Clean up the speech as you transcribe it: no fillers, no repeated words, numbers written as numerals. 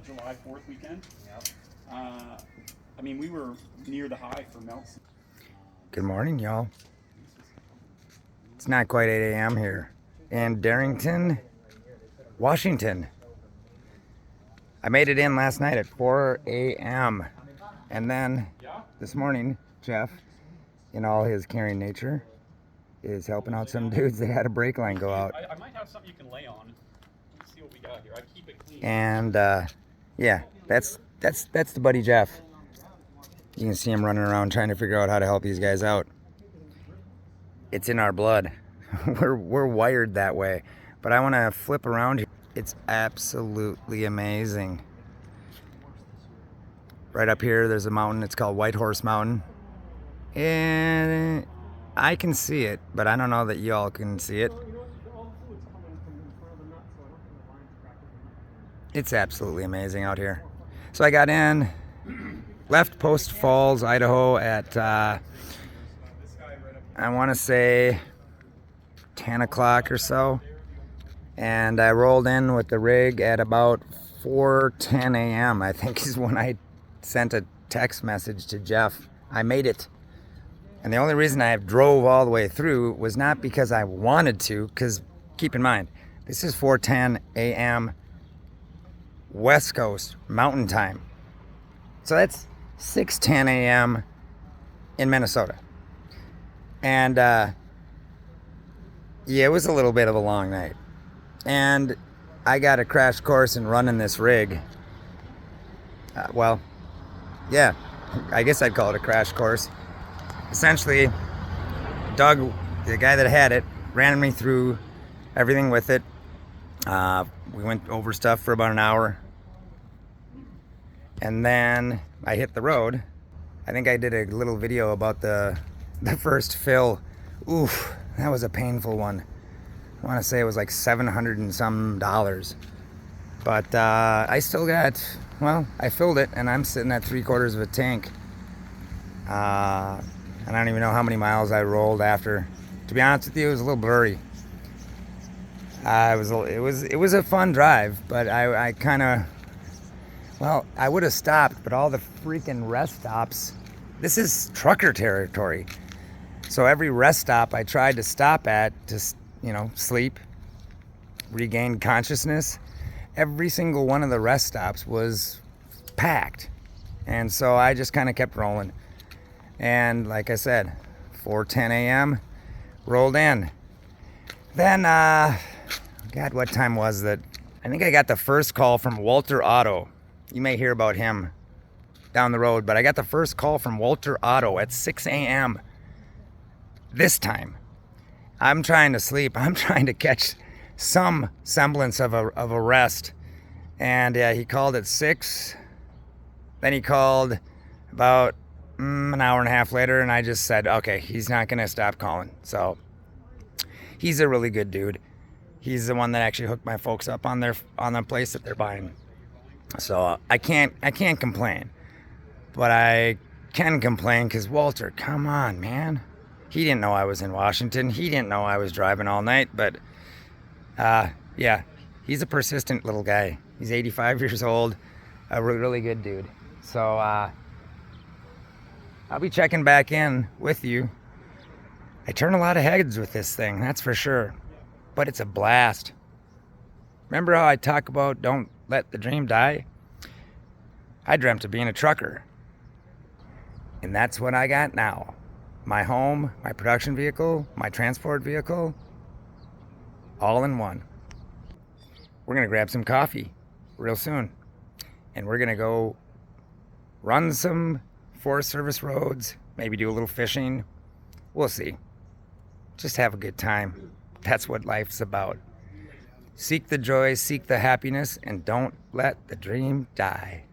July 4th weekend. Yep. I mean, we were near the high for melts. Good morning, y'all. It's not quite 8 a.m. here in Darrington, Washington. I made it in last night at 4 a.m. And then this morning, Jeff, in all his caring nature, is helping out some dudes that had a brake line go out. I might have something you can lay on. Let's see what we got here. I keep it clean. And yeah, that's the buddy Jeff. You can see him running around trying to figure out how to help these guys out. It's in our blood. We're wired that way. But I want to flip around here. It's absolutely amazing. Right up here, there's a mountain. It's called White Horse Mountain. And I can see it, but I don't know that y'all can see it. It's absolutely amazing out here. So I got in, left Post Falls, Idaho at, I want to say 10 o'clock or so. And I rolled in with the rig at about 4:10 a.m. I think is when I sent a text message to Jeff. I made it. And the only reason I drove all the way through was not because I wanted to, because keep in mind, this is 4:10 a.m. West Coast Mountain Time. So that's 6:10 a.m. in Minnesota. And yeah, it was a little bit of a long night. And I got a crash course in running this rig. Well, yeah, I guess I'd call it a crash course. Essentially, Doug, the guy that had it, ran me through everything with it. We went over stuff for about an hour. And then I hit the road. I think I did a little video about the first fill. Oof, that was a painful one. I want to say it was like $700 and some. But I still got, well, I filled it and I'm sitting at 3/4 of a tank. I don't even know how many miles I rolled after. To be honest with you, it was a little blurry. It was a fun drive, but I kind of, well, I would have stopped, but all the freaking rest stops. This is trucker territory. So every rest stop I tried to stop at to, sleep, regain consciousness. Every single one of the rest stops was packed. And so I just kind of kept rolling. And like I said, 4:10 a.m., rolled in. Then, God, what time was that? I think I got the first call from Walter Otto. You may hear about him down the road, but I got the first call from Walter Otto at 6 a.m. this time. I'm trying to sleep. I'm trying to catch some semblance of a rest. And he called at 6. Then he called about an hour and a half later, and I just said, okay, he's not going to stop calling. So he's a really good dude. He's the one that actually hooked my folks up on the place that they're buying. So I can't complain. But I can complain because Walter, come on, man. He didn't know I was in Washington. He didn't know I was driving all night. But, yeah, he's a persistent little guy. He's 85 years old, a really good dude. So I'll be checking back in with you. I turn a lot of heads with this thing, that's for sure. But it's a blast. Remember how I talk about don't let the dream die? I dreamt of being a trucker. And that's what I got now. My home, my production vehicle, my transport vehicle, all in one. We're going to grab some coffee real soon. And we're going to go run some Forest Service roads, maybe do a little fishing. We'll see. Just have a good time. That's what life's about. Seek the joy, seek the happiness, and don't let the dream die.